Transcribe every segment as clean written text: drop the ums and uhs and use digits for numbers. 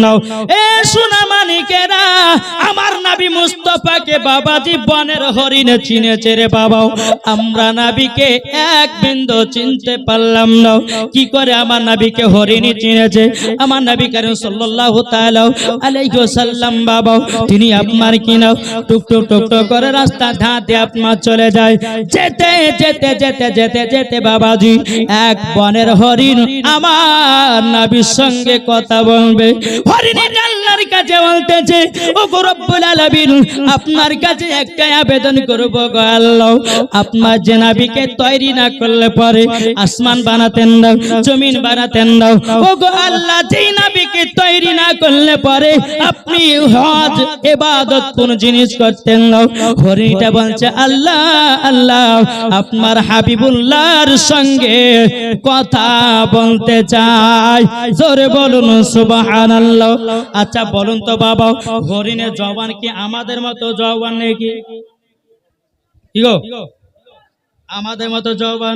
নাও। এ সোনা মানিকেরা, আমার নবী মুস্তাফাকে বাবাজি বনের হরিণে চিনেছে রে বাবা। আমরা নবীকে এক বিন্দু চিনতে পারলাম না। কি করে আমার নবীকে হরিণী চিনেছে? আমার নবী করিম সাল্লাল্লাহু তাআলা আলাইহি ওয়াসাল্লাম বাবা, তিনি আপনার কিনা টুক টুক টুক টুক করে রাস্তা ধাতে আপনার চলে যায়। যেতে যেতে যেতে যেতে যেতে বাবাজি এক বনের হরিণ আমার নবীর সঙ্গে কথা বলবে। হরিণী আল্লাহর কাছে বলতেছে, ও গো রব্বুল আলামিন, আপনার কাছে একটা আবেদন করব গো আল্লাহ, আপনার যে নবীকে তৈরি না করলে পরে আসমান বানাতেন না, জমিন বানাতেন না। ও গো আল্লাহ, যেই নবীকে তৈরি না করলে পরে আপনি হজ ইবাদত কোন জিনিস করতেন না। হরিণীটা বলছে, আল্লাহ আল্লাহ, আপনার হাবিবুল্লাহর সঙ্গে কথা বলতে চাই। জোরে বলুন সুবহানাল্লাহ। আচ্ছা বলুন তো বাবা, হরিণের জবান কি আমাদের মতো জবান নাকি? কি গো, আমাদের মতো জবান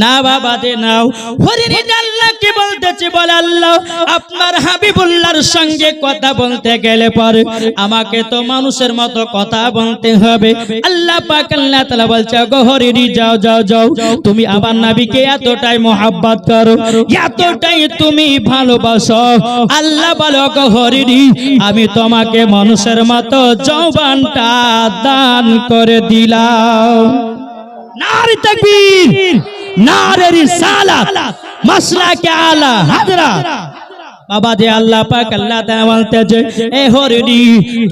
না বাবা দে নাও। হরিণী আল্লাহকে বলতেছে, বলে আল্লাহ, আপনার হাবিবুল্লাহর সঙ্গে কথা বলতে গেলে পরে আমাকে তো মানুষের মতো কথা বলতে হবে। আল্লাহ পাক আল্লাহ তাআলা বলছে, গো হরিণী যাও যাও যাও, তুমি আমার নবীকে এতটাই মোহাব্বত করো, এতটাই তুমি ভালোবাসো। আল্লাহ বলো, গো হরিণী, আমি তোমাকে মানুষের মতো জবানটা দান করে দিলাম। নারে তাকবীর, নারে রিসালাত, মাসলাকে আলা হাজরাত। বাবা যে আল্লাহ পাক আল্লাহ তাআলা বলতেছে, এ হরিণী,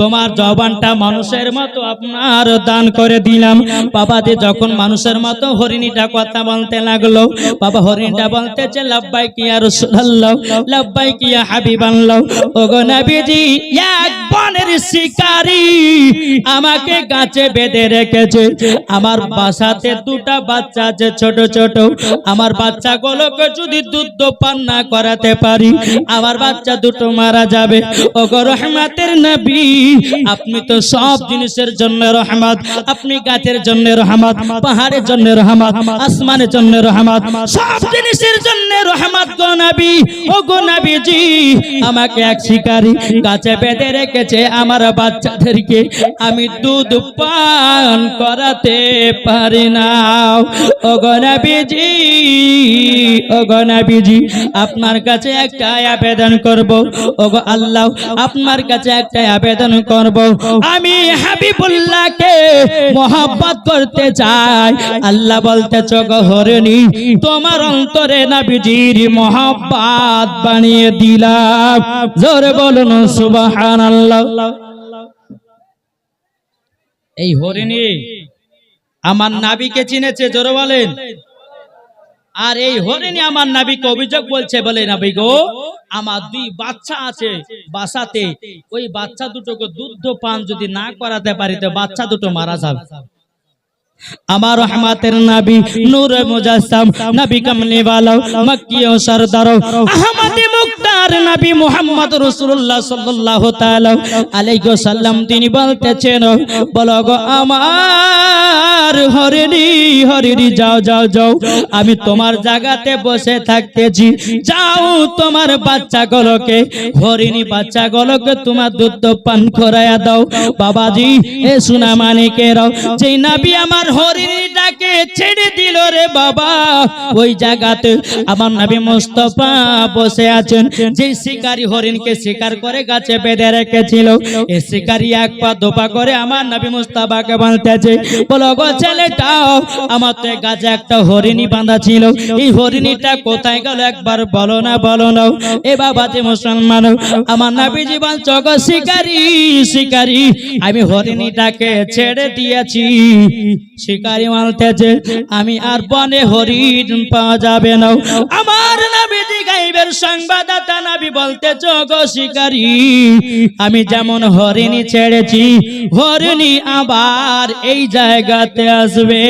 তোমার জবানটা মানুষের মতো আপনার দান করে দিলাম। বাবা যে যখন মানুষের মতো হরিণীটা কথা বলতে লাগলো, বাবা হরিণীটা বলতেছে, লাব্বাইক ইয়া রাসূলুল্লাহ, লাব্বাইক ইয়া হাবিবাল্লাহ। ওগো নবীজি, এক বনের শিকারী আমাকে গাছে বেঁধে রেখেছে। আমার বাসাতে দুটা বাচ্চা আছে ছোট ছোট। আমার বাচ্চাগুলোকে যদি দুধ পান না করাতে পারি, আমার বাচ্চা দুটো মারা যাবে। ওগো রহমতের নবী, আপনি তো সব জিনিসের জন্য রহমত। আপনি গাছের জন্য রহমত, পাহাড়ের জন্য রহমত, আসমানের জন্য রহমত, সব জিনিসের জন্য রহমত গো নবী। ওগো নবীজি, আমাকে এক শিকারী গাছে বেঁধে রেখেছে, আমার বাচ্চাদেরকে আমি দুধ পান করাতে পারি না। ওগো নবীজি, ওগো নবীজি, আপনার কাছে একটা আবেদন করব। ওগো আল্লাহ, আপনার কাছে একটা আবেদন করব, আমি হাবিবুল্লাহকে মোহাব্বত করতে চাই। আল্লাহ বলতেছে, গো হরিণী, তোমার অন্তরে নবীজির মোহাব্বত বানিয়ে দিলাম। জোরে বলুন সুবহানাল্লাহ। এই হরিণী আমার নবীকে চিনেছে, জোরে বলেন। আর এই হরিণী আমার নবীকে অভিযোগ বলছে, বলে নবী গো, আমার দুই বাচ্চা আছে বাসাতে, ওই বাচ্চা দুটোকে দুধ পান যদি না করাতে পারি তো বাচ্চা দুটো মারা যাবে। আমার রহমতের নবী, নূরে মুজাসসাম, নবী কামলি ওয়ালা, মক্কি ও সরদার, আহমদে মুক্তার নবী মুহাম্মদ রাসূলুল্লাহ সাল্লাল্লাহু তাআলা আলাইহি ওয়াসাল্লাম, তিনি বলতেছেন, বলো গো আমার হরিণী, হরিণী যাও যাও যাও, আমি তোমার জায়গাতে বসে থাকতেছি, যাও তোমার বাচ্চাগুলোকে, হরিণী বাচ্চাগুলোকে তোমার দুধ পান করায়া দাও। বাবাজি, এ সোনা মানিকেরাও, যেই নবী আমার হরিণীটাকে ছেড়ে দিল রে বাবা, ওই জায়গাতে আমার নবী মুস্তাফা বসে আছেন। যে শিকারী হরিণকে শিকার করে গাছে বেঁধে রেখেছিল, এই শিকারী এক পা দোপা করে আমার নবী মুস্তাফাকে বলতেছে, বলো গো ছেলেটাও, আমার তো গাছে একটা হরিণী বাঁধা ছিল, এই হরিণীটা কোথায় গেল একবার বলো না, বলো না। এ বাবা যে মুসলমান, আমার নবীজি বলছে, গো শিকারী, শিকারী, আমি হরিণীটাকে ছেড়ে দিয়েছি। শিকারী বলতেছে, আমি আর বনে হরিণ পাওয়া যাবে না। আমার নবীজি গায়েবের সংবাদদাতা নবী বলতেছে, গো শিকারী, আমি যেমন হরিণী ছেড়েছি, হরিণী আবার এই জায়গাতে আসবে।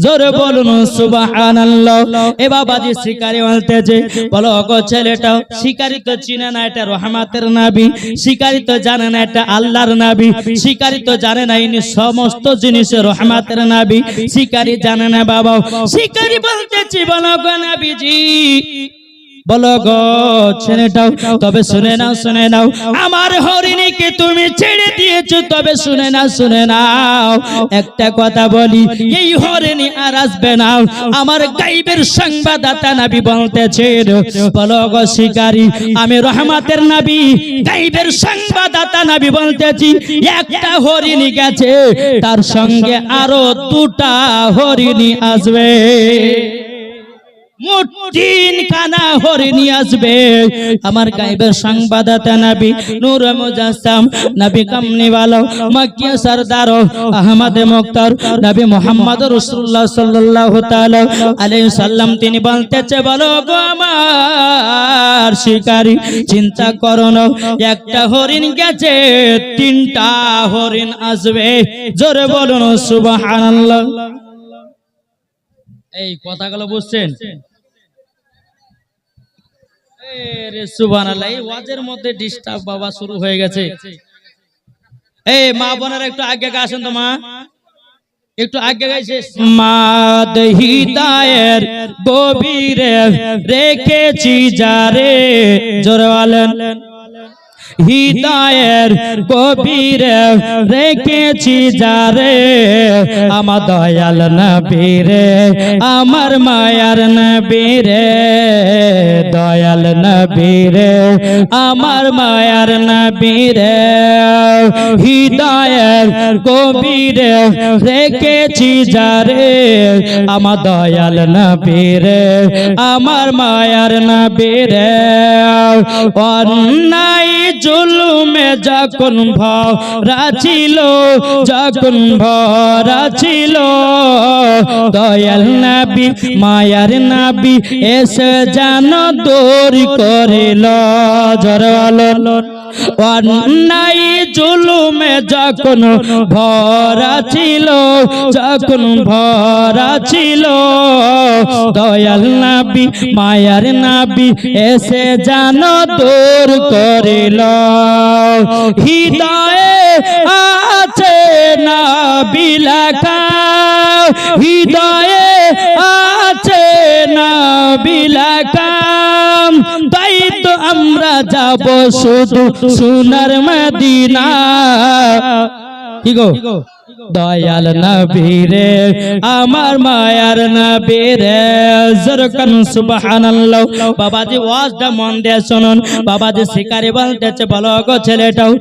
জোরে বলুন সুবহানাল্লাহ। এ বাবাজি শিকারী বলতেছে, বলো গো ছেলেটা, শিকারী তো চিনে না এটা রহমতের নবী, শিকারী তো জানে না এটা আল্লাহর নবী, শিকারী তো জানে না ইনি সমস্ত জিনিস রহমতের নবী, শিকারী জানে না বাবা। শিকারী বলতেছি, বলো গো নবীজি, বলো গো ছেলেটাও, তবে শুনে নাও আমার হরিণীকে তুমি ছেড়ে দিয়েছো, তবে শুনে নাও একটা কথা বলি, এই হরিণী আর আসবে না। আমার গায়বের সংবাদদাতা নবী বলতেছেন, বলো গো শিকারী, আমি রহমতের নবী, গায়বের সংবাদদাতা নবী বলতেছি, একটা হরিণী গেছে, তার সঙ্গে আরো দুটা হরিণী আসবে, মোট 3 খানা হরিণী আসবে। আমার গায়বের সংবাদদাতা নবী নূর মুজাসসাম, নবী কামলিওয়ালা, মক্কি সরদার, আহমদ মুখতার, নবী মুহাম্মদ রাসূলুল্লাহ সাল্লাল্লাহু তাআলা আলাইহি সাল্লাম তিনি বলতেছে, বলো গো আমার শিকারী, চিন্তা করো না, একটা হরিণ গেছে, 3টা হরিণ আসবে। জোরে বলুন সুবহানাল্লাহ। এই কথাগুলো বুঝছেন? রে সুবহানাল্লাহ, এই ওয়াজের মধ্যে ডিস্টার্ব বাবা শুরু হয়ে গেছে। এই মা বোনেরা একটু আগে আসেন তো, মা একটু আগে গাইছে। মাদ হিদায়ের গভীরে রেখেছি যারে, জোরে বলেন, হৃদয়ের গভীরে রেখেছি যারে, আমার দয়াল নবী রে, আমার মায়ার নবী রে, দয়াল নবী রে, আমার মায়ার নবী রে, হৃদয়ের গভীরে রেখেছি যারে, আমার দয়াল নবী রে, আমার মায়ার নবী রে। অন্যায় জুলুমে যখন ভরা ছিল, যখন ভরা ছিল, দয়াল নবী মায়ার নবী এসে যেন দূর করিল, জরওয়াল। অন্যায় জুলুমে যখন ভরা ছিল, যখন ভরা ছিল, দয়াল নবী মায়ার নবী এসে যেন দূর করিল। হৃদয়ে আছে নবী লেখা, হৃদয়ে আছে নবী লেখা, তাই তো আমরা যাব শুধু সোনার মদিনা। কি গো, দয়াল নবী রে, আমার মায়ার নবী রে, জরকান সুবহানাল্লাহ। বাবাজি ওয়াজটা মন দিয়ে শুনুন। বাবাজি শিকারী বলতেছে, বলো গো ছেলেটাও,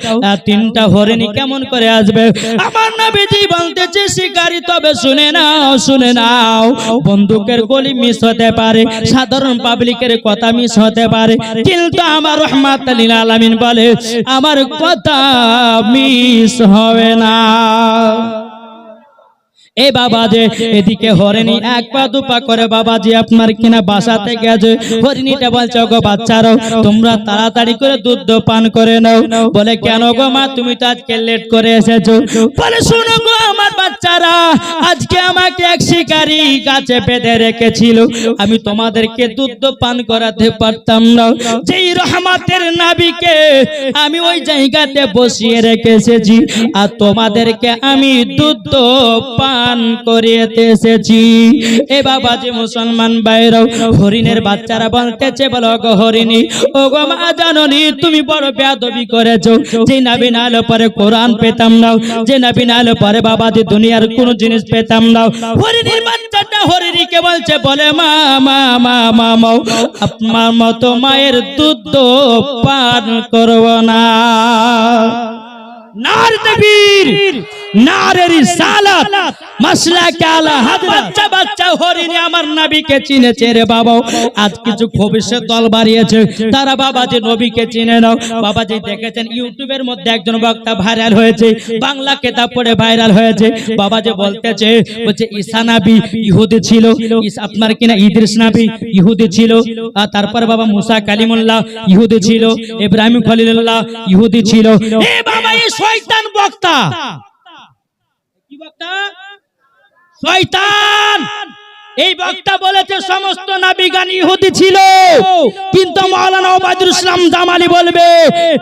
3টা হরিণী কেমন করে আসবে? আমার নবীজি বলতেছে, শিকারী তবে শুনে নাও, বন্দুকের গুলি মিস হতে পারে, সাধারণ পাবলিকের কথা মিস হতে পারে, কিন্তু আমার রহমাতুল লিল আলামিন বলে, আমার কথা মিস হবে না। এ বাবাজি, এদিকে হরিণী 1 পা 2 পা করে বাবাজি আপনার কিনা বাসাতে গেছে। হরিণীটা বলছে, গো বাচ্চারাও, তোমরা তাড়াতাড়ি করে দুধ পান করে নাও। বলে, কেন গো মা, তুমি তো আজকে লেট করে এসেছো? বলে, শোনো গো আমার বাচ্চারা, আজকে আমাকে এক শিকারী গাছে বেঁধে রেখেছিল, আমি তোমাদেরকে দুধ পান করাতে পারতাম না। যেই রহমতের নবীকে আমি ওই জায়গাতে বসিয়ে রেখেছি, আর তোমাদেরকে আমি দুধ পান করিয়েতে এসেছি। এ বাবাজি মুসলমান ভাইরাও, হরিণের বাচ্চারা বলতেছে, বলো গো হরিণী, ও গো মা জাননী, তুমি বড় বেয়াদবি করেছো। যে নবী না এলে পরে কোরআন পেতাম না, যে নবী না এলে পরে বাবাজি দুনিয়ার কোন জিনিস পেতাম না। হরিণীর বাচ্চাটা হরিণীকে বলছে, বলে, মা মা মা মা মাও, আপনার মতো মায়ের দুধ পান করব না। নারে তাকবীর, নারে রিসালাত, মাসলাকে আলা হাযরত। বাচ্চা হরিণী আমার নবীকে চিনেছে রে বাবা। আজ কিছু ভবিষ্যৎ দল বাড়িয়েছে, তারা বাবাজি নবীকে চিনে নাও। বাবাজি দেখেছেন ইউটিউবের মধ্যে একজন বক্তা ভাইরাল হয়েছে, বাংলা কিতাব পড়ে ভাইরাল হয়েছে। বাবাজি বলতেছে, বলছে ঈসা নবী ইহুদি ছিল, আপনার কিনা ইদ্রিস নবী ইহুদি ছিল, আর তারপর বাবা মুসা কালিমুল্লাহ ইহুদি ছিল, ইব্রাহিম খলিলুল্লাহ ইহুদি ছিল। এ বাবা, এই শয়তান বক্তা, কি বক্তা? শয়তান। এই বক্তা বলেছে সমস্ত নবীগণ ইহুদি ছিল, কিন্তু মাওলানা ওবায়দুল ইসলাম জামালি বলবে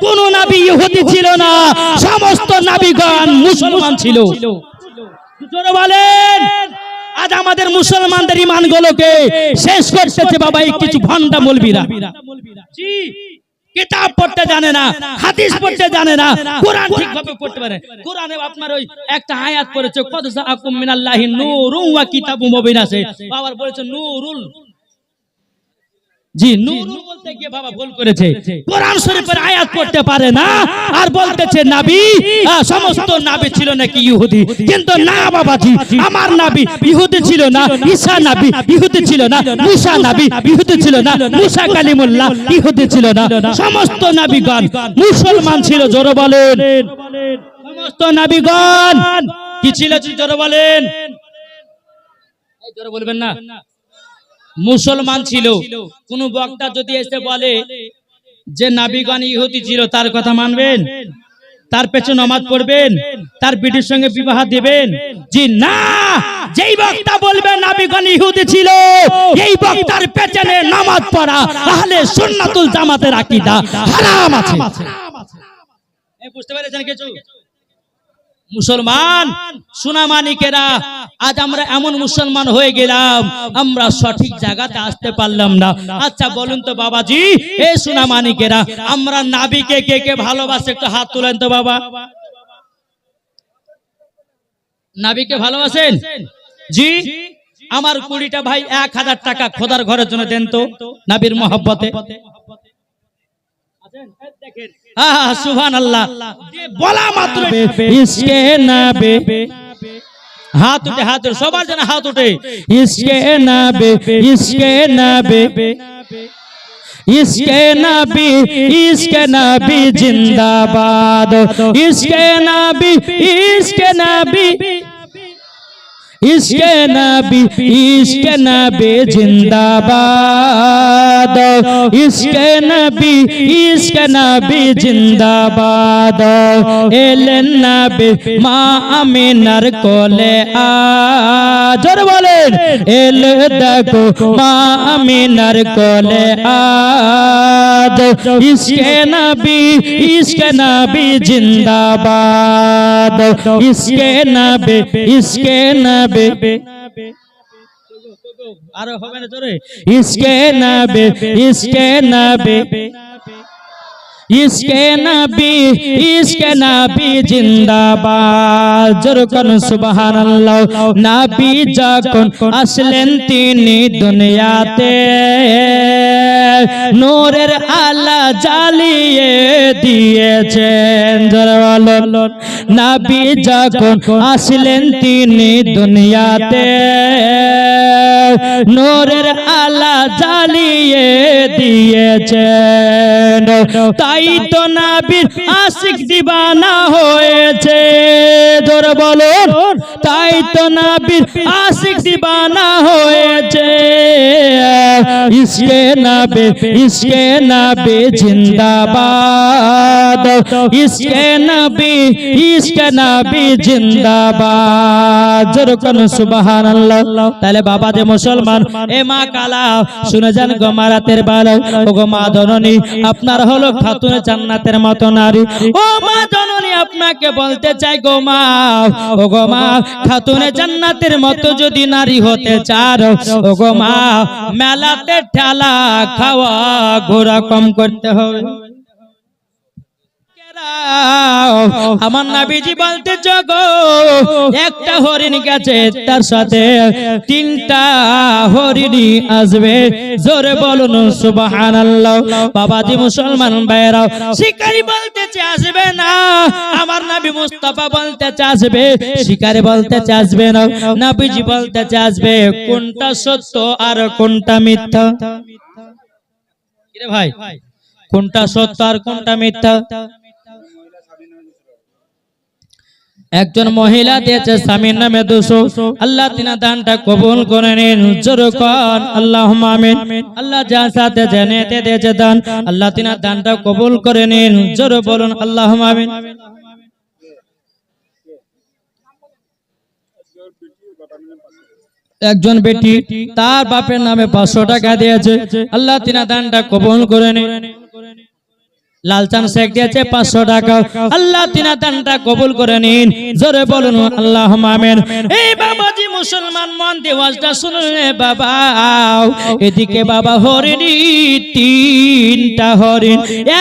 কোন নবী ইহুদি ছিল না, সমস্ত নবীগণ মুসলমান ছিল। জোরে বলেন আজ আমাদের মুসলমানদের ঈমানগুলোকে শেষ করতেছে বাবা এই কিছু ভন্ডা মৌলবীরা। জি, কিতাব পড়তে জানে না, হাদিস পড়তে জানে না, কোরআন ঠিকভাবে পড়তে পারে। কোরআনে আপনার ওই একটা আয়াত পড়েছে, কদ জাআকুম মিনাল্লাহি নূরুন ওয়া কিতাবুম মুবিন আছে, বাবার বলেছে নূরুল। জি, নূরুল বলতে গিয়ে বাবা ভুল করেছে, কোরআন শরীফের আয়াত পড়তে পারে না আর বলতেছে নবী, সমস্ত নবী ছিল নাকি ইহুদি। কিন্তু না বাবাজি, আমার নবী ইহুদি ছিল না, ঈসা নবী ইহুদি ছিল না, মুসা নবী ইহুদি ছিল না, মুসা কালিমুল্লাহ ইহুদি ছিল না, সমস্ত নবীগণ মুসলমান ছিল। জোরে বলেন, সমস্ত নবীগণ কি ছিল? জোরে বলেন, জোরে বলবেন না, মুসলমান ছিল। কোন বক্তা যদি এসে বলে যে নবীগণ ইহুদি ছিল, তার কথা মানবেন? তার পেছনে নামাজ পড়বেন? তার বিটির সঙ্গে বিবাহ দিবেন? জি না, যেই বক্তা বলবে নবীগণ ইহুদি ছিল, এই বক্তার পেছনে নামাজ পড়া আহলে সুন্নাতুল জামাতের আকীদা হারাম আছে। বুঝতে পেরেছেন কিছু? মুসলমান সুনামানিকেরা, আজ আমরা এমন মুসলমান হয়ে গেলাম, আমরা সঠিক জায়গাতে আসতে পারলাম না। আচ্ছা বলুন তো বাবাজি, এই সুনামানিকেরা, আমরা নবীকে কে কে ভালোবাসে? একটু হাত তুলেন তো বাবা। নবীকে ভালোবাসেন? জি, আমার 20টা ভাই 1000 টাকা খোদার ঘরের জন্য দেন তো, নবীর মহব্বতে। সুবহানাল্লাহ, বলা মাত্র ইসকে নবী, হাত উঠে, হাত উঠে, সবার জন্য হাত উঠে, ইসকে নবী, ইসকে নবী, ইসকে নবী, ইসকে নবী জিন্দাবাদ, ইসকে নবী, ইসকে নবী, ইসকে নবী, ইসকে নবী জিন্দাবাদ, ইসকে নবী, ইসকে নবী জিন্দাবাদ। এলেন নবী মা আমিনার কোলে আজ, জোরে বলেন, এলে দেখো মা আমিনার কোলে আজ, ইসকে নবী, ইসকে নবী জিন্দাবাদ, ইসকে নবী, ইসকে নবী, আরো হবে না জোরে, ইসকে নবী, ইসকে নবী, ইসকে নবী, ইসকে নবী জিন্দাবাদ। জোরে কোন সুবহানাল্লাহ। নবী যখন আসলেন তিনি দুনিয়াতে, নূরের আলা জ্বালিয়ে দিয়েছেন। জোরে বলুন, নবী যখন আসলেন তিনি দুনিয়াতে, নূরের আলা জ্বালিয়ে দিয়েছেন। তাই তো নবীর আশিক দিবানা হয়েছে। জোরে বলুন, তাই তো নবীর আশিক দিবানা হয়েছে। ইসকে নবী, ইসকে নবী জিন্দাবাদ, ইসকে নবী, ইসকে নবী জিন্দাবাদ। জোরে কোন সুবহানাল্লাহ। তাহলে বাবা যে মুসলমান, এ মা কালা শুনে যান গো মা রাতের বেলা, ও গো মা জননী, আপনার হলো খাতুনে জান্নাতের মতো নারী। ও মা জননী, আপনাকে বলতে চাই গো মা, ও গো মা, খাতুনে জান্নাতের মতো যদি নারী হতে চাও, ও গো মা, মেলাতে ঠেলা খাওয়া ঘোরা কম করতে হবে। আমার নবীজি বলতে জগো, একটা হরিণ গেছে, তার সাথে 3টা হরিণী আসবে। জোরে বলুন সুবহানাল্লাহ। বাবাজি মুসলমান ভাইরা, শিকারী বলতে আসবে না, আমার নবী মুস্তাফা বলতে আসবে, শিকারী বলতে আসবে না, নবীজি বলতে আসবে কোনটা সত্য আর কোনটা মিথ্যা। কি রে ভাই, কোনটা সত্য আর কোনটা মিথ্যা? একজন মহিলা দিয়েছে স্বামীর নামে 200, আল্লাহ তিনা দানটা কবুল করে নিন। জোরে কোন আল্লাহুম্মা আমিন। আল্লাহ যার সাথে জেনেতে দিয়েছে দান, আল্লাহ তিনা দানটা কবুল করে নিন। জোরে বলুন আল্লাহুম্মা আমিন। একজন বেটি তার বাপের নামে 500 টাকা দিয়েছে, আল্লাহ তিনা দানটা কবুল করে নিন। লালচান শেখ দিয়েছে 500 টাকা, আল্লাহ তিনা দানটা কবুল করে নিন। জোরে বলুন আল্লাহুম্মা আমিন। এই বাবাজি মুসলমান মন দিয়ে ওয়াজটা শুনুন রে বাবা। এদিকে বাবা হরিণী তিনটা হরিণ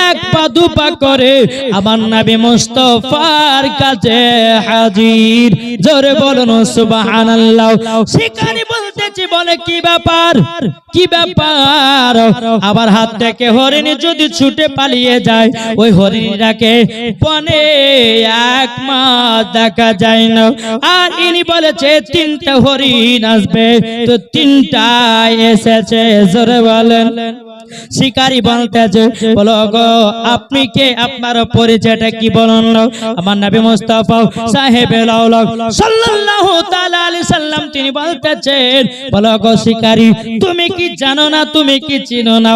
এক পা দুপা করে আমার নবী মুস্তাফার কাছে হাজির। জোরে বলুন সুবহানাল্লাহ। শিকারী বলতেছি বলে কি ব্যাপার কি ব্যাপার? আবার হাত থেকে হরিণী যদি ছুটে পালিয়ে যায় ওই হরিণীটাকে বনে এক মাস দেখা যায় না। আর ইনি বলেছে তিনটা হরিণ আসবে, তো তিনটায় এসেছে। জোরে বলেন। শিকারী বলতেছে বলো গো আপনি কে, আপনার পরিচয়টা কি বলুন? আমার নবী মুস্তাফা সাহেবে লাউলা সাল্লাল্লাহু তাআলা আলাইহি সাল্লাম তিনি বলতেছেন বলো গো শিকারী তুমি কি জানো না, তুমি কি চিনো না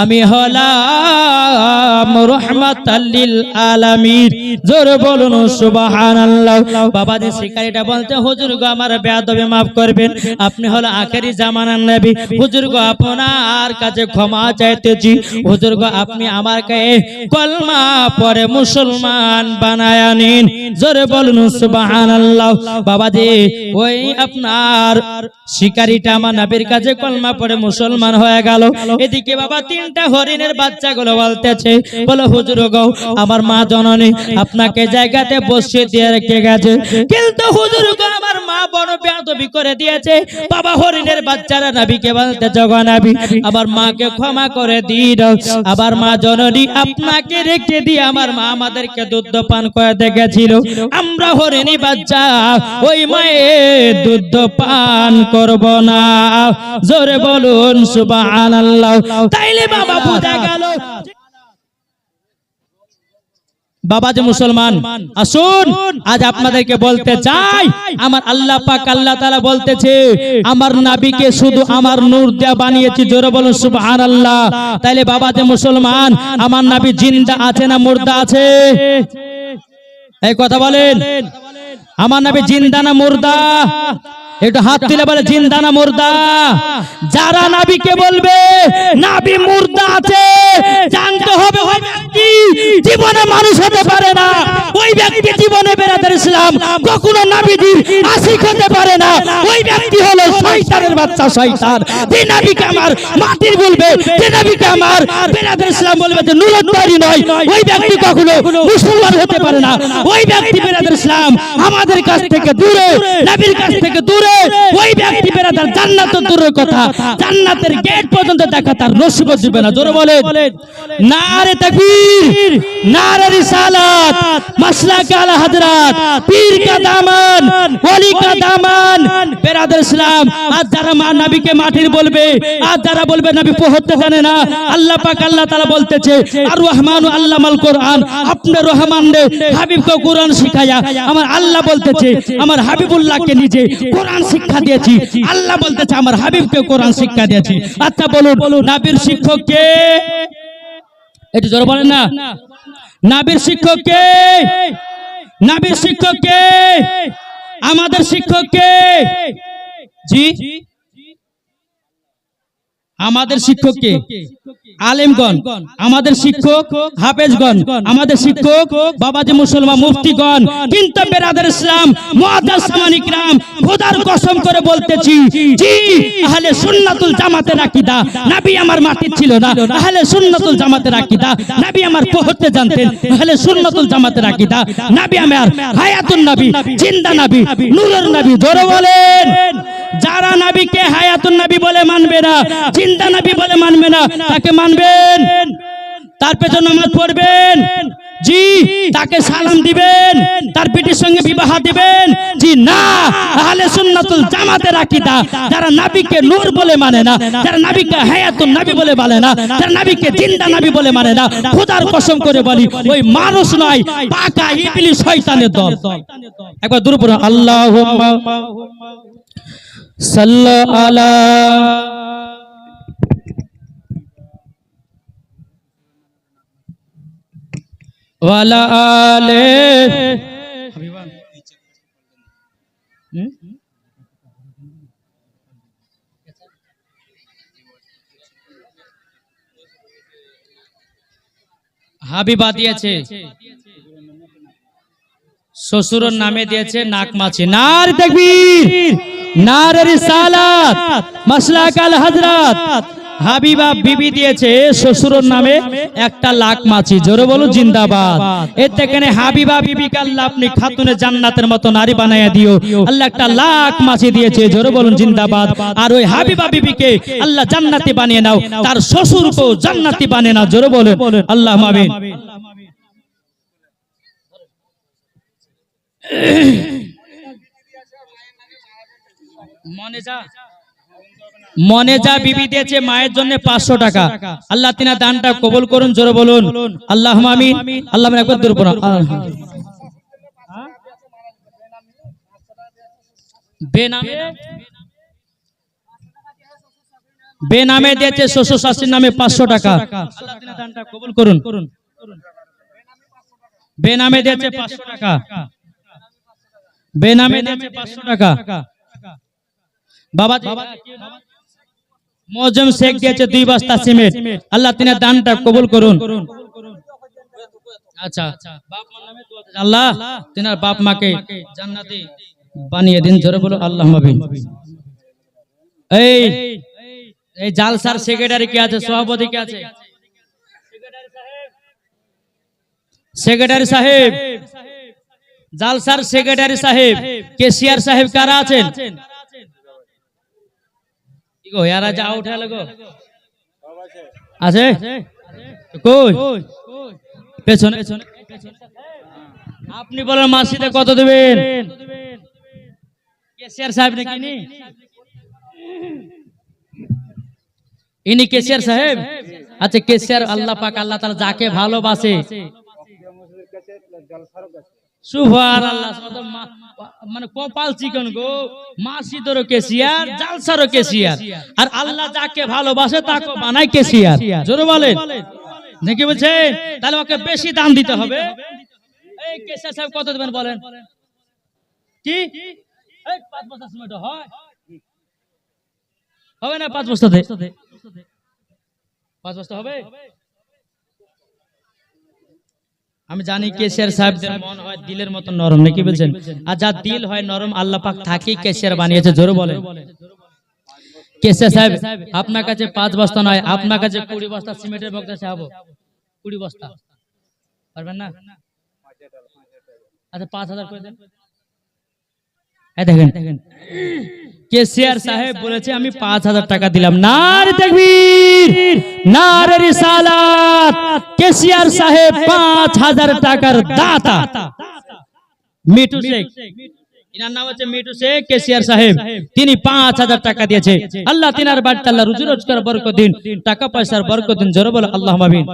আমি হলাম রাহমাতাল লিল আলামিন। জোরে বলুন সুবহানাল্লাহ। বাবাজি শিকারীটা বলতে হুজুর গো আমার বেয়াদবি maaf করবেন, আপনি হলো আখেরি জামানার নবী। হুজুর গো আপনার কাছে ক্ষমা চাইতেছি। হুজুর গো আপনি আমার গায়ে কলমা পড়ে মুসলমান বানায় নিন। জোরে বলুন সুবহানাল্লাহ। বাবাজি ওই আপনার শিকারীটা আমার নবীর কাছে কলমা পড়ে মুসলমান হয়ে গেল। এদিকে বাবা তিনটা হরিণের বাচ্চাগুলো বলতেছে বলো হুজুর গো আমার মা জননী আপনাকে জায়গাতে বসিয়ে দিয়ে রেখে গেছে, কিন্তু হুজুর গো আমার মা বড় বেয়াদবি করে দিয়েছে। বাবা হরিণের বাচ্চারা নবীকে বলতেছে গো নবী আমার মাকে ক্ষমা করে দিন। আবার মা জননী আপনাকে রেখে দিয়ে আমার মা আমাদেরকে দুধ পান করে দেখেছিল, আমরা হরিণী বাচ্চা ওই মায়ের দুধ পান করব না। জোরে বলুন সুবহানাল্লাহ। তাইলে বাবা বুঝা গেল। বাবা যে মুসলমান আসুন আজ আপনাদেরকে বলতে চাই আমার আল্লাহ পাক আল্লাহ তাআলা বলতেছে আমার নবীকে শুধু আমার নূর দিয়ে বানিয়েছি। জোরে বলুন সুবহানাল্লাহ। তাইলে বাবা যে মুসলমান আমার নবী জিন্দা আছে না মুর্দা আছে? এই কথা বলেন, আমার নবী জিন্দা না মুর্দা? একটু হাত তুলে বলে জিন্দা না মুর্দা? যারা নবীকে বলবে নবী মুর্দা আছে জানতে হবে ওই ব্যক্তি জীবনে মানুষ হতে পারে না, ওই ব্যক্তি জীবনে বেরাদার ইসলাম কখনো নবীজির আশিক হতে পারে না। ওই ব্যক্তি হলো শয়তানের বাচ্চা শয়তান। যে নবীকে আমার মাটির বলবে, যে নবীকে আমার বেরাদার ইসলাম বলবে যে নূরের তৈরি নয়, ওই ব্যক্তি কখনো মুসলমান হতে পারে না। ওই ব্যক্তি বেরাদার ইসলাম আমাদের কাছ থেকে দূরে, নবীর কাছ থেকে দূরে, ওই ব্যক্তি বেরাদার জান্নাত দূরের কথা জান্নাতের গেট পর্যন্ত দেখা তার নসিব দিবে না। জোরে বলেন নারে তাকবীর, নারে রিসালাত, মাসলাক আলা হযরত, পীর কা দামান, ওলি কা দামান। বেরাদার ইসলাম আজ যারা মা নবীকে মাটির বলবে, আজ যারা বলবে নবী পড়তে জানে না, আল্লাহ পাক আল্লাহ তাআলা বলতেছে আর রহমানু আল্লামাল কোরআন, আপনার রহমান ने হাবিবকে কোরআন শিখায়া। আমার আল্লাহ বলতেছে আমার হাবিবুল্লাহকে নিজে কোরআন শিক্ষা দিয়েছি। আল্লাহ বলতেছে আমার হাবিবকে কোরআন শিক্ষা দিয়েছি। আচ্ছা বলুন নবীর শিক্ষক কে? একটু জোরে বলেন না। নবীর শিক্ষক কে? নবীর শিক্ষক কে? আমাদের শিক্ষক কে? জি আমাদের শিক্ষক কে? আলেমগণ আমাদের শিক্ষক, হাফেজগণ আমাদের শিক্ষক, বাবাজি মুসলমান মুফতিগণ। কিন্তু বেরাদার ইসলাম মুআজ্জাজ সামানি ইকরাম খোদার কসম করে বলতেছি জি আহলে সুন্নাতুল জামাতের আকীদা নবী আমার মাটির ছিল না। আহলে সুন্নাতুল জামাতের আকীদা নবী আমার পড়তে জানতেন। আহলে সুন্নাতুল জামাতের আকীদা নবী আমার হায়াতুন নবী, জিন্দা নবী, নূরের নবী। জোরে বলেন। যারা নবীকে হায়াতুন নবী বলে মানবে না, জিন্দা নবী বলে মানবে না, তাকে মানবেন, তার পেছনে নামাজ পড়বেন, জি তাকে সালাম দিবেন, তার পিঠের সঙ্গে বিবাহ দিবেন? জি না। আহলে সুন্নাতুল জামাতের আকীদা যারা নবীকে নূর বলে মানে না, যারা নবীকে হায়াতুন নবী বলে মানে না, যারা নবীকে জিন্দা নবী বলে মানে না, খোদার কসম করে বলি ওই মানুষ নয়, পাকা ইবলিস শয়তানের দল। একবার দূরে পড়ুন আল্লাহুম্মা সাল্লি আলা ওয়ালা আলে হাবিবা দিয়েছে, শ্বশুরের নামে দিয়েছে নাক মাছি। নারে তাকবীর। নারে রিসালাত মাসলাক আল হযরত হাবিবা বিবি দিয়েছে শ্বশুরের নামে 1 লাখ মাছি। জোরে বলো জিন্দাবাদ। এতে কেন হাবিবা বিবিকে আল্লাহ আপনি খাতুনে জান্নাতের মতো নারী বানায়া দিও। আল্লাহ 1 লাখ মাছি দিয়েছে। জোরে বলুন জিন্দাবাদ। আর ওই হাবিবা বিবিকে আল্লাহ জান্নাতি বানিয়ে নাও, তার শ্বশুরকেও জান্নাতি বানিয়ে নাও। জোরে বলুন আল্লাহুম্মা আমিন। মনেজা বিবি দিয়েছে মায়ের জন্য 500 টাকা। আল্লাহ তিনা দানটা কবুল করুন। জোরে বলুন আল্লাহুম্মা আমিন। আল্লাহ একবার দূর পড়া। বেনামে দিয়েছে শ্বশুর শাশুড়ির নামে 500 টাকা। আল্লাহ তিনা দানটা কবুল করুন। বেনামে দিয়েছে 500 টাকা। বেনামে দিয়েছে 500 টাকা। বাবা মজম শেখ দিয়েছে 2 বস্তা সিমেন্ট। আল্লাহ তিনার দানটা কবুল করুন। আচ্ছা বাপ মার নামে দোয়া দেন। আল্লাহ তিনার বাপ মাকে জান্নাতি বানিয়ে দিন। জোরে বলো আল্লাহুম্মা আমিন। এই জালসার সেক্রেটারি কে আছে? সভাপতি কে আছে? সেক্রেটারি সাহেব, জালসার সেক্রেটারি সাহেব, কেশিয়ার সাহেব কারা আছেন? গো यारा যা উঠা লাগো আছে কই পেছনে। আপনি বলেন মাসিদে কত দিবেন? কেশিয়ার সাহেব নাকি ইনি কেশিয়ার সাহেব? আচ্ছা কেশিয়ার আল্লাহ পাক আল্লাহ তাআলা যাকে ভালোবাসে সুবহানাল্লাহ মানে কপাল চিকন গো, মাসিদেরও কেশিয়ার, জালসারও কেশিয়ার। আর আল্লাহ যাকে ভালোবাসে তাকে বানায় কেশিয়ার। জোরে বলেন নাকি বলছেন? তাহলে ওকে বেশি দাম দিতে হবে। এই কেশিয়ার সাহেব কত দিবেন বলেন? কি এই 5 বস্তা সিমেন্ট হয় হবে না? 5 বস্তা দে, 5 বস্তা হবে? আমি জানি কেশিয়ার সাহেবদের মন হয় দিলের মতো নরম, নাকি বলছেন? আর যার দিল হয় নরম আল্লাহ পাক তাকেই কেশিয়ার বানিয়েছে। জোরে বলেন। কেশিয়ার সাহেব আপনার কাছে 5 বস্তা নয়, আপনার কাছে 20 বস্তা সিমেন্টের বস্তা চাইবো। 20 বস্তা পারবেন না? আচ্ছা 5000 করে দেন। এই দেখেন কেশিয়ার সাহেব বলেছে আমি 5000 টাকা দিলাম। নারে তাকবীর, নারে রিসালাত। কেশিয়ার সাহেব 5000 টাকার দাতা। মিঠু শেখ, ইনার নাম হচ্ছে মিঠু শেখ। কেশিয়ার সাহেব তিনি 5000 টাকা দিয়েছে। আল্লাহ তিনার বাড়িতে আল্লাহ রুজি রোজগার বরকত দিন, টাকা পয়সার বরকত দিন। জোরে বলো আল্লাহুম্মা আমিন।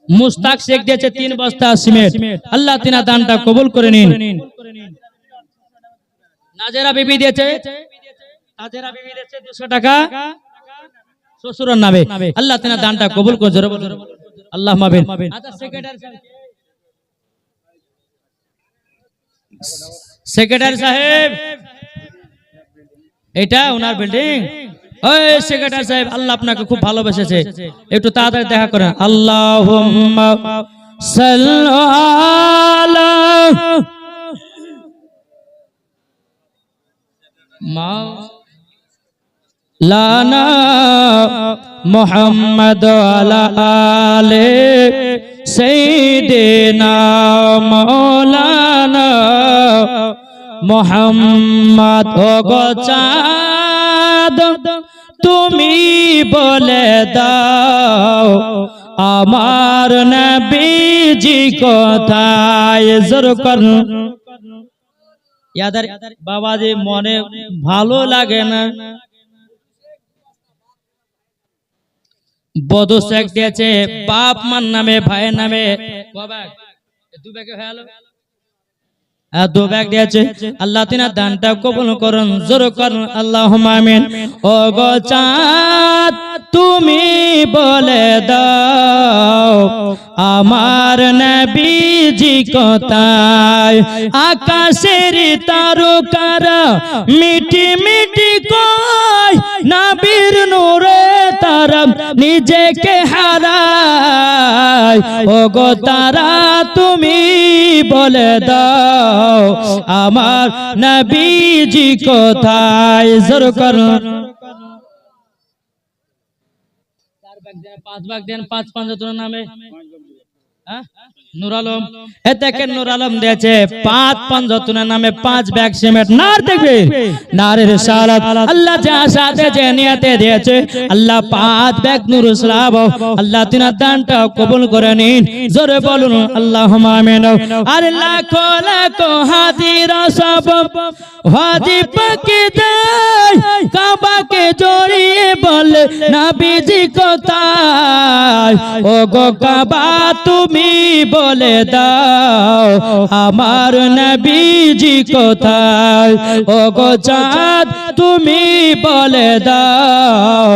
মুস্তাক শেখ দিয়েছে 3 বস্তা সিমেন্ট। আল্লাহ তিনার দানটা কবুল করে নিন। নাজেরা বিবি দিয়েছে 200 টাকা শ্বশুরের নামে। আল্লাহ তিনার দানটা কবুল করে। জোরে বলো আল্লাহুম্মা আমিন। আচ্ছা সেক্রেটারি সাহেব এটা ওনার বিল্ডিং। ওই সেক্রেটারি সাহেব আল্লাহ আপনাকে খুব ভালোবেসেছে, একটু তাড়াতাড়ি দেখা করেন। আল্লাহুম্মা সাল্লি আলা মাওলানা মুহাম্মদ ওয়ালা আলে সাইয়্যিদিনা মাওলানা মুহাম্মদ। ও গো চাঁদ তুমি বলে দাও আমার নবীজি কোথায়? জোর করুন। ইয়াদার বাবাজি মনে ভালো লাগে না। বদু শেখ দিয়েছে বাপ মার নামে, ভাইয়ের নামে 2 ব্যাগ হয়ে গেল। 2 ব্যাগ দিয়েছে। আল্লাহ তিনার দানটা কবুল করুন। জোর করুন আল্লাহুম্মা আমিন। ও গো চাঁদ তুমি বলে দাও আমার নবীজি কোথায়? আকাশের তারকারা মিটি মিটি কয় নবীর নূরে তার করম নিজেকে হারায় ও গো তারা তুমি বলে দাও আমার নবীজি কোথায় জোর করো পাঁচ ভাগ দেন পাঁচ পাঁচজনের নামে নূর আলম এতেকে নূর আলম দিয়েছে পাঁচ পাঁচজনের নামে পাঁচ ব্যাগ সিমেন্ট নার দেখবে নারের রিসালাত আল্লাহ যা সাথে যে নিয়তে দিয়েছে আল্লাহ পাঁচ ব্যাগ নূর ইসলাম আল্লাহ তিনার দানটা কবুল করে নিন জোরে বলুন আল্লাহুম্মা আমিন আর লাখো লাখো হাজির সব হাজি পাকে দেয় কাবাকে জড়িয়ে বলে নবীজি কোথায় ও গো কাবা তুমি বলে দাও আমার নবীজি কোথায় ও গো চাঁদ তুমি বলে দাও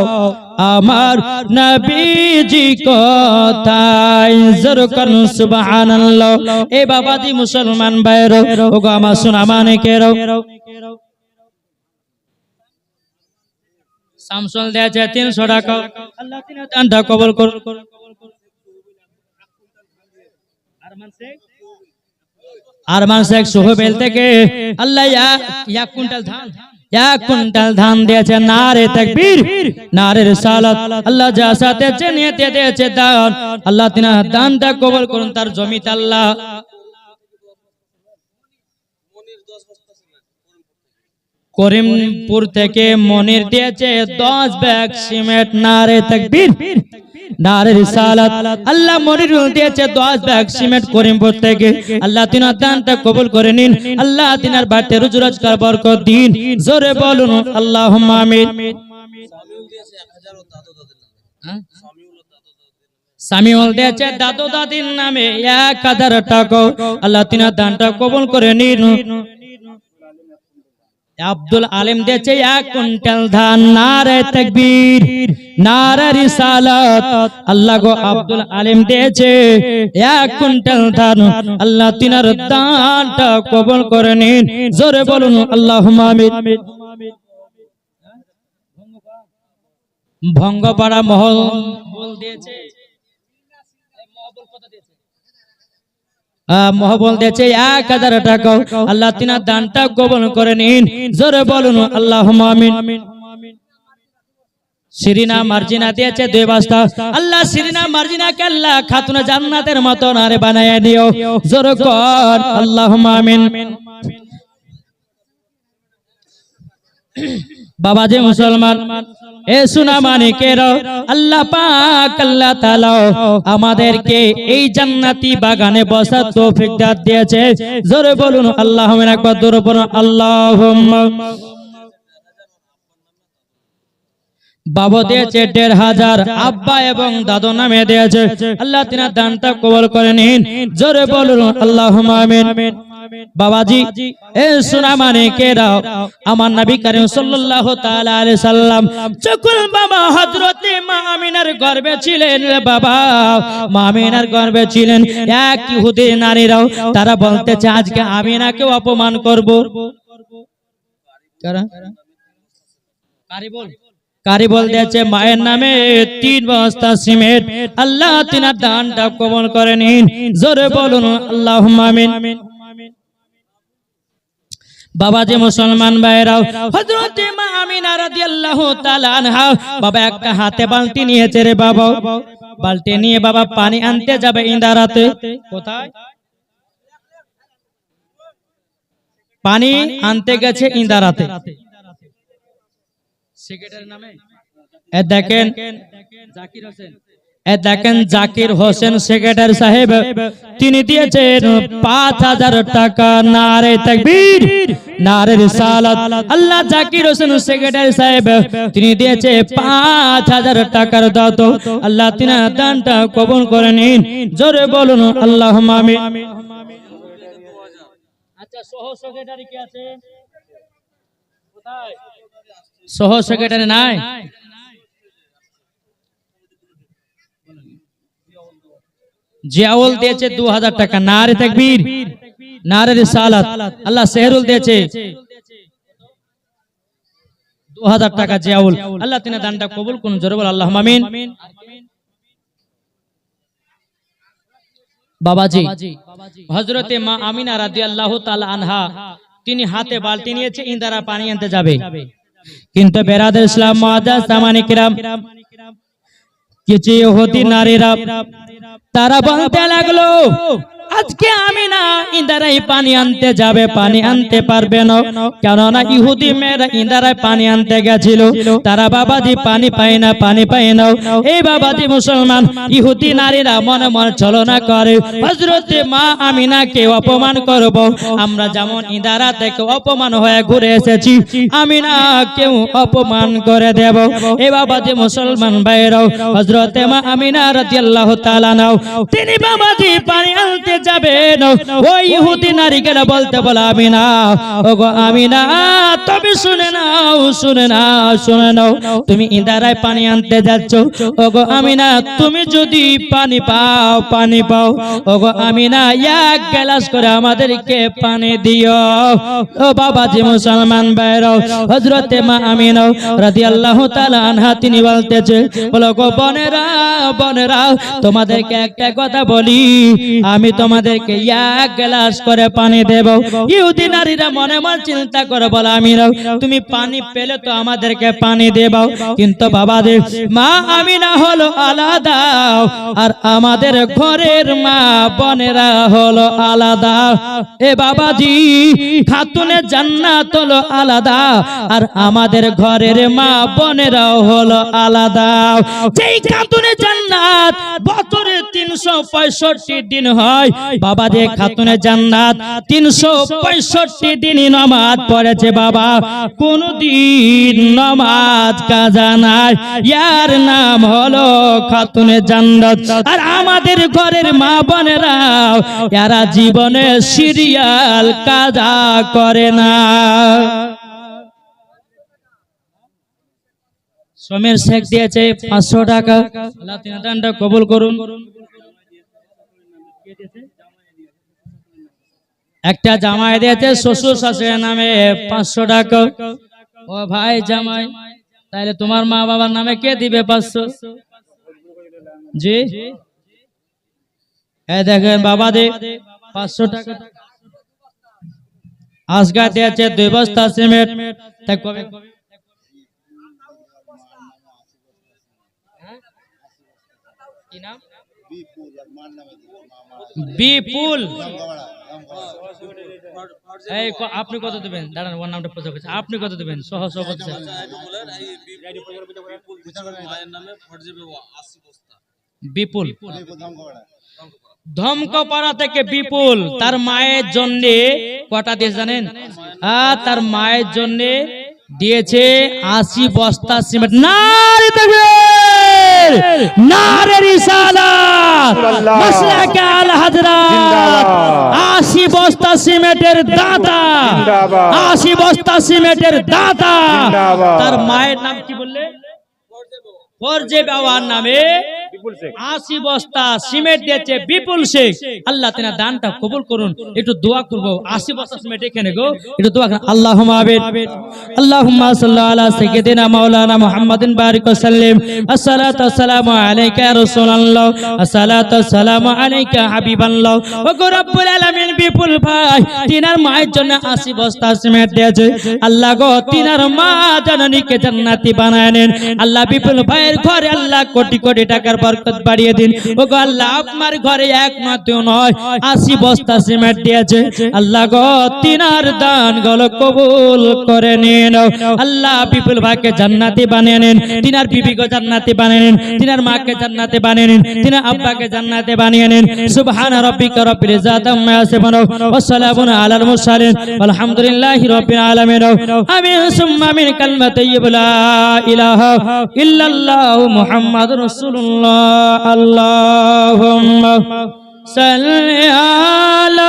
আমার নবীজি কোথায় জোর করুন সুবহানাল্লাহ এ বাবাজি মুসলমান ভাইরা ও গো আমার সোনা মানিকেরা শামসুল দিয়েছে 300 টাকা আল্লাহ তিনার দানটা কবুল করুন আরমান শেখ সোহেল থেকে আল্লাহ এক কুইন্টাল ধান দিয়েছে নারে তাকবীর নারে রিসালাত আল্লাহ যা সাথে নিয়তে দিয়েছে দান আল্লাহ তিনার দানটা কবুল করুন তার জমিতে আল্লাহ করিমপুর থেকে মনির দিয়েছে 10 ব্যাগ সিমেন্ট নারে তাকবীর নারে রিসালাত আল্লাহ মনিরুল দিয়েছে 10 ব্যাগ সিমেন্ট করিমপুর থেকে আল্লাহ তিনার দানটা কবুল করে নিন আল্লাহ তিনার বাড়িতে রুজি রোজগার বরকত দিন জোরে বলুন আল্লাহুম্মা আমিন সামিউল দিয়েছে দাদু দাদির নামে 1000 টাকা আল্লাহ তিনার দানটা কবুল করে নিন আব্দুল আলিম দিয়েছে 1 কুইন্টাল ধান নারে তাকবীর নারে রিসালাত আল্লাহ গো আব্দুল আলিম দিয়েছে 1 কুইন্টাল ধান আল্লাহ তিনার দানটা কবুল করে নিন জোরে বলুন আল্লাহুম্মা আমিন ভঙ্গপাড়া মহল দিয়েছে মহবল দিয়েছে 1000 টাকা আল্লাহ তিনার দানটা কবুল করে নিন জোরে বলুন আল্লাহুম্মা আমিন শিরিনা মার্জিনা দিয়েছে 2 বস্তা আল্লাহ শিরিনা মার্জিনাকে আল্লাহ খাতুনে জান্নাতের মতো নারে বানায়া দিও জোরে কর আল্লাহুম্মা আমিন বাবাজি মুসলমান এ সোনা মানিকেরা আল্লাহ পাক আল্লাহ তাআলা আমাদেরকে এই জান্নাতি বাগানে বসার তৌফিক দান দিয়েছে জোরে বলুন আল্লাহুম্মা একবার জোরে বলুন আল্লাহুম্মা বাবা দিয়েছে 1500 আব্বা এবং দাদু নামে দিয়েছে আল্লাহ তিনার দানটা কবুল করে নিন জোরে বলুন আল্লাহুম্মা আমিন বাবাজি এ সোনা মানিকেরা আমার নবী করিম সাল্লাল্লাহু তাআলা আলাইহি সাল্লাম যখন বাবা হযরত মা আমিনার গর্ভে ছিলেন বাবা মা আমিনার গর্ভে ছিলেন এক ইহুদি নারীরাও তারা বলতেছে আজকে আমিনাকে অপমান করব কারা কারি বল দিয়েছে মায়ের নামে 3 বস্তা সিমেন্ট আল্লাহ তিনার দানটা কবুল করে নিন জোরে বলুন আল্লাহুম্মা আমিন বাবাজি মুসলমান ভাইরাও হযরত মা আমিনা রাদিয়াল্লাহু তাআলা আনহা বাবা একটা হাতে বালতি নিয়েছে রে বাবা বালতি নিয়ে বাবা পানি আনতে যাবে ইন্দারাতে কোথায় পানি আনতে গেছে ইন্দারাতে সেক্রেটারির নামে দেখেন জাকির হোসেন দেখেন জাকির হোসেন সেক্রেটারি সাহেব তিনি দিয়েছেন 5000 টাকা নারে তাকবীর নারে রিসালাত আল্লাহ জাকির হোসেন সেক্রেটারি সাহেব তিনি দিয়েছে 5000 টাকার দাত আল্লাহ তিনার দানটা কবুল করে নিন জোরে বলুন আল্লাহুম্মা আমিন আচ্ছা সহ সেক্রেটারি কি আছে কোথায় সহ সেক্রেটারি নাই জিয়াউল দিয়েছে 2000 টাকা নারে তাকবীর নারে রিসালাত আল্লাহ সেহরুল দিয়েছে 2000 টাকা জিয়াউল। আল্লাহ তিনি দানটা কবুল করুন, জোরে বল আল্লাহুম্মা আমিন। বাবাজি হযরতে মা আমিনা রাদিয়াল্লাহু তাআলা আনহা, তিনি হাতে বালতি নিয়েছে, ইন্দারা পানি আনতে যাবে, কিন্তু বেরাদর ইসলাম মুআজ্জাজ সামানি কিরাম, কিছু ইহুদি নারীরা তারা বলতে লাগলো, আজকে আমিনা ইন্দারায় পানি আনতে যাবে, পানি আনতে পারবে না, কেননা ইহুদি মেয়েরা ইন্দারায় পানি আনতে গেছিল, তারা বাবাজি পানি পায় না, পানি পায় না। এই বাবাজি মুসলমান ইহুদি নারীরা মনে মনে ছলনা করে, হযরতে মা আমিনাকে অপমান করব, আমরা যেমন ইন্দারা থেকে অপমান হয়ে ঘুরে এসেছি, আমিনাকেও অপমান করে দেব। এই বাবাজি মুসলমান ভাইরাও, হযরতে মা আমিনা রাদিয়াল্লাহু তাআলা নাও, তিনি বাবাজি পানি আনতে যাবেন, ওই ইহুদি নারীকে বলতে বলা, আমিনা, ওগো আমিনা, তুমি শুনে নাও, শুনে নাও, শুনে নাও, তুমি ইন্দারায় পানি আনতে যাচ্ছ, ওগো আমিনা, তুমি যদি পানি পাও, পানি পাও, ওগো আমিনা, এক গ্লাস করে আমাদেরকে পানি দিও। ও বাবাজি মুসলমান ভাইরাও, হযরতে মা আমিনা রাদিয়াল্লাহু তাআলা আনহা, তিনি বলতেছে, বলো গো বোনেরা, বোনেরা, তোমাদেরকে একটা কথা বলি, আমি তোমাদেরকে এক গ্লাস করে পানি দেব। ইহুদি নারীরা মনে মনে চিন্তা করে বলে, আমিনা, তুমি পানি পেলে তো আমাদেরকে পানি দেবো, কিন্তু বাবাদের মা আমিনা হলো আলাদা, আর আমাদের ঘরের মা বোনেরা হলো আলাদা। এ বাবাজি, খাতুনে জান্নাত হলো আলাদা, আর আমাদের ঘরের মা বোনেরাও হলো আলাদা। যেই খাতুনে জান্নাত বছরে 365 দিন হয়, বাবা যে খাতুনে জান্নাত 365 দিনই নামাজ পড়েছে, বাবা কোনদিন নামাজ কাজা নাই, ইয়ার নাম হলো খাতুনে জান্নাত। আর আমাদের ঘরের মা বোনেরা, এরা জীবনে সিরিয়াল কাজা করে না। সমীর শেখ দিয়েছে 500 টাকা, আল্লাহ তিনি দানটা কবুল করুন। একটা জামাই দিয়েছে শ্বশুর শাশুড়ির নামে 500 টাকা। ও ভাই জামাই, তাহলে তোমার মা বাবার নামে কে দিবে 500? জি, এই দেখেন বাবা দে 500 টাকা। আজকা দিয়েছে 2 বস্তা সিমেন্ট। তাই কবে কি নাম? বিপুল। এই আপনি কত দেবেন? দাঁড়ান, ওর নামটা প্রচার করছে। আপনি কত দেবেন? সহ সভাপতি বিপুল, ধমকপাড়া থেকে বিপুল তার মায়ের জন্য কটা দিয়েছে জানেন? তার মায়ের জন্য দিয়েছে 80 বস্তা সিমেন্ট। নারে তাকবীর, নারে রিসালাত, মাসলাকে আল হযরত। 80 বস্তা সিমেন্টের দাতা, 80 বস্তা সিমেন্টের দাতা। তার মায়ের নাম কি বললে? ফরজে বাবার নামে 80 বস্তা সিমেন্ট দিয়েছে বিপুল শেখ। আল্লাহ তেনা দানটা কবুল করুন। একটু দোয়া করব। 80 বস্তা সিমেন্ট এখানে গো, একটু দোয়া করুন। আল্লাহুম্মা আমিন, আল্লাহুম্মা সাল্লি আলা সাইয়্যিদিনা মাওলানা মুহাম্মাদিন বারিক ওয়া সাল্লিম। আসসালাতু ওয়াসসালামু আলাইকা ইয়া রাসূলুল্লাহ, আসসালাতু ওয়াসসালামু আলাইকা হাবিবাল্লাহ। ও গো রব্বুল আলামিন, বিপুল ভাই তিনার মায়ের জন্য 80 বস্তা সিমেন্ট দিয়েছে। আল্লাহ গো, তিনার মা জননীকে জান্নাতি বানায় নেন। আল্লাহ বিপুল ভাইয়ের ঘরে আল্লাহ কোটি কোটি টাকার বরকত বাড়িয়ে দিন। ও গো আল্লাহ, আপনার ঘরে এক মাত্র নয় 80 বস্তা সিমেন্ট দিয়েছে। আল্লাহ গো, তিনার দান গুলো কবুল করে নিন। আল্লাহ বিপুল ভাইকে জান্নাতি বানিয়ে নিন, তিনার বিবিকে জান্নাতি বানিয়ে নিন, তিনার মাকে জান্নাতি বানিয়ে নিন, তিনার আব্বাকে জান্নাতি বানিয়ে নিন। সুবহানা রাব্বিকা রাব্বিল ইজ্জাতি আম্মা ইয়াসিফুন ওয়া সালামুন আলাল মুরসালিন আলহামদুলিল্লাহি রাব্বিল আলামিন। আমিন সুম্মা আমিন। কালিমা তাইয়্যিবা লা ইলাহা ইল্লাল্লাহু মুহাম্মাদুর রাসূলুল্লাহ। আল্লাহুম্মা সাল্লি আলা।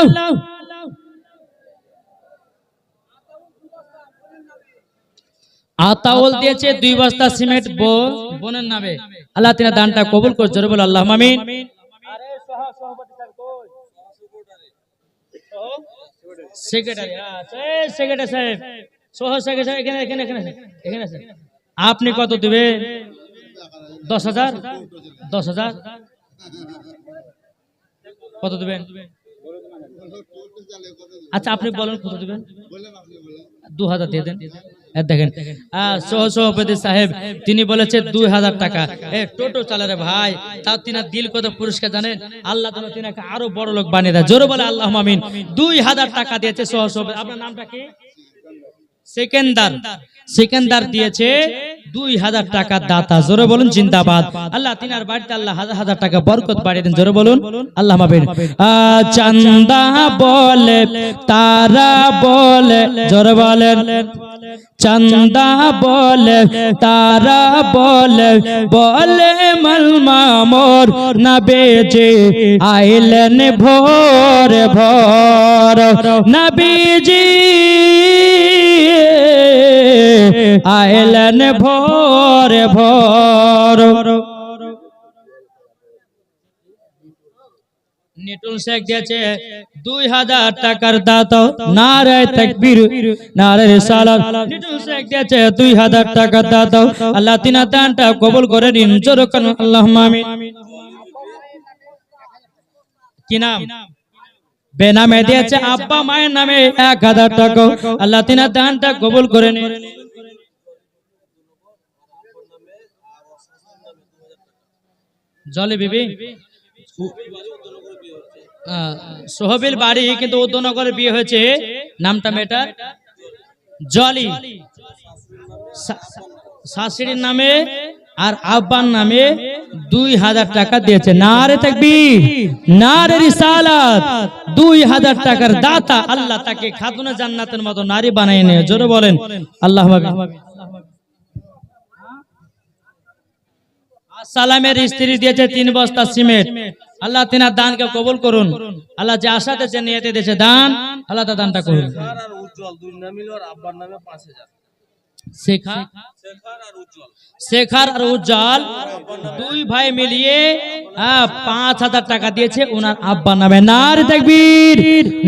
আতাউল দিয়েছে 2 বস্তা সিমেন্ট বোনের নামে। আল্লাহ তিনা দানটা কবুল করে, জোরে বল আল্লাহুম্মা আমিন। আরে সভাপতি স্যার কই? সেক্রেটারি, সেক্রেটারি সাহেব এখানে এখানে এখানে এখানে আছে। আপনি কত দিবেন? 10,000। 10,000 কত দিবেন? আচ্ছা আপনি বলেন কত দিবেন? 2,000 দিয়ে দেন। দেখেন সহসভাপতি সাহেব তিনি বলেছে 2,000 টাকা। টোটো চালারে ভাই, তাও তিনার দিল কত পুরস্কার জানেন? আল্লাহ যেন তিনাকে আরো বড় লোক বানিয়ে দেয়। জোরে বলে আল্লাহ আমিন। 2,000 টাকা দিয়েছে সহসভাপতি। আপনার নামটা কি? সেকেন্দার। সেকেন্দার দিয়েছে 2,000 টাকা দাতা। জোরে বলুন জিন্দাবাদ। আল্লাহ তিনার বাড়িতে আল্লাহ হাজার হাজার টাকা বরকত বাড়িয়ে দেন। জোরে বলুন আল্লাহ আমিন। চান্দা বলে তারা বলে, জোরে বলেন চান্দা বলে তারা বলে, বলে মালমা মোর নবীজি আইলেন ভোর ভোর, নবীজি আইলেন ভোর ভোর। নিটুল শেখ দিয়েছে 2,000 টাকার দাতা। নারে তাকবীর, নারে রিসালাত। নিটুল শেখ দিয়েছে 2,000 টাকার দাতা। আল্লাহ তিনার দানটা কবুল করে নিন। জোরে বলুন আল্লাহুম্মা আমিন। কি নাম? বেনামে দিয়েছে আব্বা মায়ের নামে 1,000 টাকা। আল্লাহ তিনার দানটা কবুল করে নিন। জলে বিবি সোহবিল বাড়ি, কিন্তু উদ্দনগরে বিয়ে হয়েছে। নামটা মেয়েটার জলি। শাশুড়ির নামে আর আব্বার নামে 2,000 টাকা দিয়েছে। নারে তাকবীর, নারে রিসালাত। 2,000 টাকার দাতা। আল্লাহ তাকে খাতুনে জান্নাতের মতো নারী বানায় নিয়ে। জোরে বলেন আল্লাহু আকবার। সালামের স্ত্রী দিয়েছে 3 বস্তা সিমেন্ট। আল্লাহ তিনার দানকে কবুল করুন। আল্লাহ যে আশাতে যে নিয়তে দিয়েছে দান, আল্লাহ তার দানটা করুন। শেখার আর উজ্জ্বল 2 ভাই মিলিয়ে 5,000 টাকা দিয়েছে ওনার আব্বার নামে। নারে তাকবীর,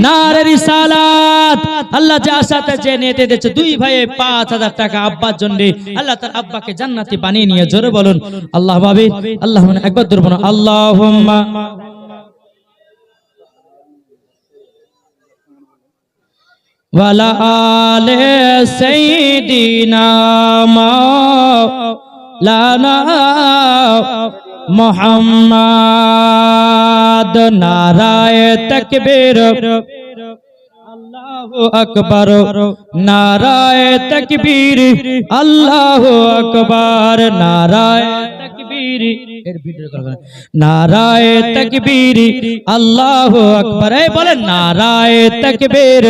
নারে রিসালাত। আল্লাহ যে আশাতে যে নিয়তে দিয়েছে 2 ভাইয়ে 5,000 টাকা আব্বার জন্য, আল্লাহ তার আব্বাকে জান্নাতি বানিয়ে নিয়ে। জোরে বলুন আল্লাহ ভাবি আল্লাহ। একবার দূর বলুন আল্লাহুম্মা ওয়ালা আলে সাইয়্যিদিনা মাওলানা মুহাম্মদ। নারায়ে তাকবীর, আল্লাহু আকবার। নারায়ে তাকবীর, আল্লাহু আকবার। নারায়ে তাকবীর, এর ভিডিও করবেন। নারায়ে তাকবীর, আল্লাহু আকবার। এই বলেন নারায়ে তাকবীর,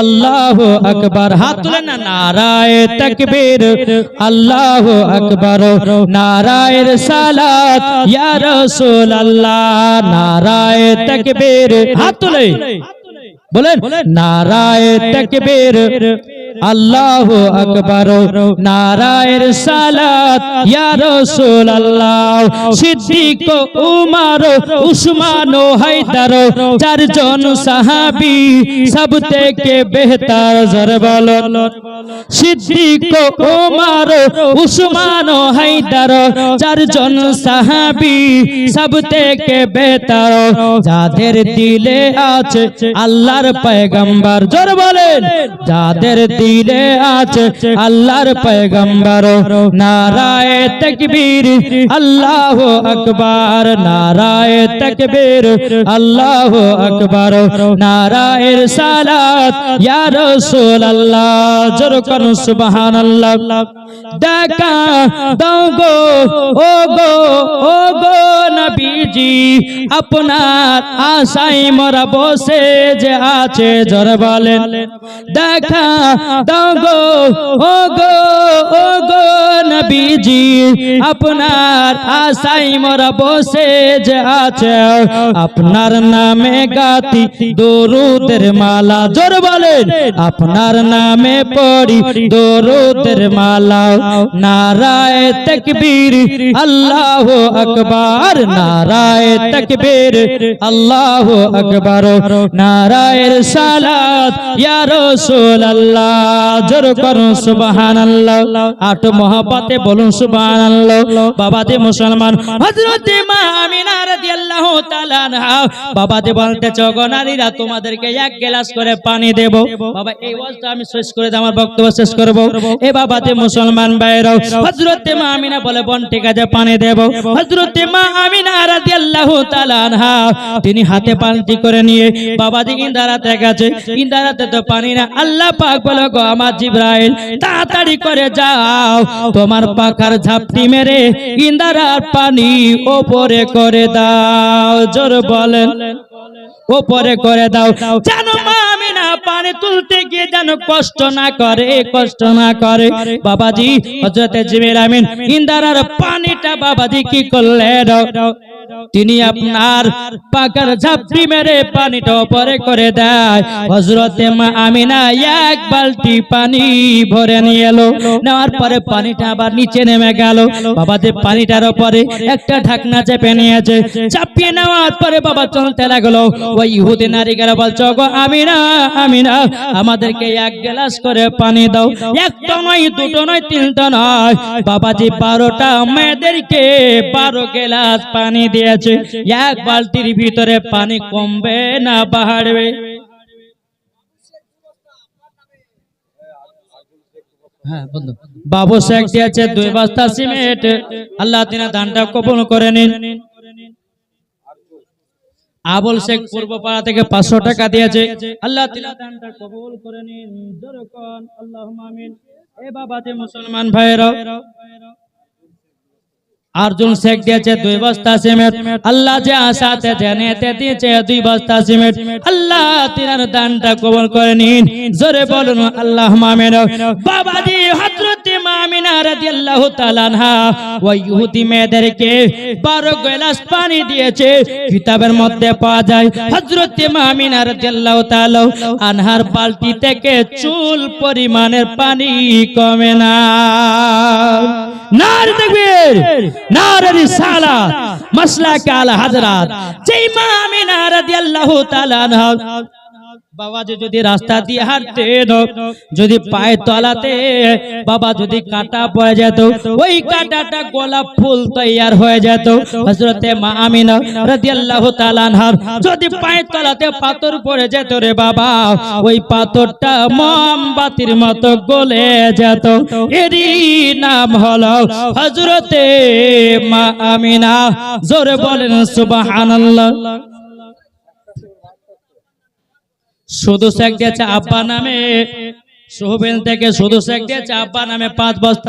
আল্লাহু আকবার। হাত তুলেন না। নারায়ে তাকবীর, আল্লাহু আকবার। নারায়ে রিসালাত ইয়া রাসূলুল্লাহ। নারায়ে তাকবীর, হাত তুলে বলেন নারায়ে তাকবীর, আল্লাহু আকবার। নারায়ে রিসালাত ইয়া রাসূলুল্লাহ। সিদ্দিক, উমর, উসমান ও হায়দার, 4 জন সাহাবী সব থেকে বেহতর। জোরে বলুন সিদ্দিক, উমর, উসমান ও হায়দার, 4 জন সাহাবী সব থেকে বেহতর। যাদের দিলে আছে আল্লাহর পয়গম্বর। জোরে বলেন যাদের দিলে আছে আল্লাহর পয়গম্বর। নারায়ে তাকবীর, আল্লাহু আকবার। নারায়ে তাকবীর, আল্লাহু আকবার। নারায়ে রিসালাত ইয়া রাসূলুল্লাহ। জোরে করুন সুবহানাল্লাহ। দেখা দাও গো ও গো ও গো নবীজি, আপনার আশায় মোরা বসে যে আছে। জোরে বলেন দেখা দাও গো ও গো ও গো নবীজি, আপনার আশায় মোরা বসে যে আছে। আপনার নামে গাতি দরুদের মালা। জোরে বলেন আপনার নামে পড়ি দরুদের মালা। নারায়ে তাকবীর, আল্লাহু আকবার। নারায়ে তাকবীর, আল্লাহু আকবার। নারায়ে রিসালাত ইয়া রাসূলুল্লাহ। জোর করুন সুবহানাল্লাহ, আট মহব্বতে বলুন সুবহানাল্লাহ। বাবাজি মুসলমান, হযরত মা আমিনা রাদিয়াল্লাহু তাআলা আনহা বাবাজি বলতে চগো নারীরা তোমাদেরকে এক গ্লাস করে পানি দেব। বাবা এই ওয়াজটা আমি শেষ করে দিয়ে আমার বক্তব্য শেষ করব। এ বাবাজি মুসলমান ভাইরা, হযরত মা আমিনা বলে বোন ঠিক আছে পানি দেব। হযরত মা আমিনা রাদিয়াল্লাহু তাআলা আনহা তিনি হাতে পানি করে নিয়ে বাবাজি ইন্দারাতে গেছে। ইন্দারাতে তো পানি না, আল্লাহ পাক বলে গো আমার জিবরাইল তাড়াতাড়ি করে যাও, তোমার পাখার ঝাপটি মেরে ইন্দারার পানি ওপরে করে দাও। জোর বলেন ওপরে করে দাও, জানো মা আমিনা পানি তুলতে গিয়ে যেন কষ্ট না করে, কষ্ট না করে। বাবাজি হযরত জিবরাইল আমিন ইন্দারার পানিটা বাবাজি কি করলেন, তিনি আপনার পাকার ঝাপটি মেরে পানিটা উপরে করে দেয়। হযরত মা আমিনা এক বালতি পানি ভরে নিয়ে এলো, নেওয়ার পরে পানিটা আবার নিচে নেমে গেল। বাবাজি পানিটার উপরে একটা ঢাকনা চেপে নিয়েছে, চাপিয়ে নেওয়ার পরে বাবা চলতে লাগলো। ওই ইহুদি নারীরা বলছে গো আমিনা আমিনা আমাদেরকে এক গ্লাস করে পানি দাও। একটা নয়, দুটো নয়, তিনটা নয়, বাবাজি 12টা মেয়েদেরকে 12 গ্লাস পানি দিয়েছে। এক বালতির ভিতরে পানি কমবে না বাড়বে? হ্যাঁ বন্ধু, বাবু শেখ দিয়েছে 2 বস্তা সিমেন্ট। আল্লাহ তিনা দানটা কবুল করে নিন। আবুল শেখ পূর্বপাড়া থেকে 500 টাকা দিয়েছে। আল্লাহ তিনা দানটা কবুল করে নিন। জোরকন আল্লাহুম্মা আমিন। এ বাবাতে মুসলমান ভাইরা, अर्जुन शेख दिए 2 बस्ता सीमेंट। अल्लाह जे आशाते जनेते दिए 2 बस्ता सीमेंट। अल्लाह तिनार दानटा कबूल करे निन। जोरे बोलुन अल्लाहुम्मा आमीन। बाबाजी हजरत आमिना রাদিয়াল্লাহু তাআলা আনহা ওই ইহুদি মেয়েদেরকে 12 গ্লাস পানি দিয়েছে। কিতাবের মধ্যে পাওয়া যায় হযরত আমিনা রাদিয়াল্লাহু তাআলা আনহার বালতি থেকে চুল পরিমাণের পানি কমে না। নারে তাকবীর, নারে রিসালাত, মাসলাক আলা হযরত। যেই মা আমিনা রাদিয়াল্লাহু তাআলা আনহা বাবা যদি রাস্তা দিয়ে হাঁটতেন, যদি পায়ে তলাতে বাবা যদি কাঁটা পড়ে যেত, ওই কাঁটাটা গোলাপ ফুল তৈয়ার হয়ে যেত। হযরতে মা আমিনা রাদিয়াল্লাহু তাআলা আনহার যদি পায়ে তলাতে পাথর পড়ে যেত রে বাবা, ওই পাথরটা মোমবাতির মতো গলে যেত। এরই নাম হলো হযরতে মা আমিনা। জোরে বলেন সুবহানাল্লাহ। শুধু শেখ দিয়েছে আব্বা নামে, সোহবেল থেকে শুধু শেখ দিয়েছে আব্বা নামে 5 বস্তা।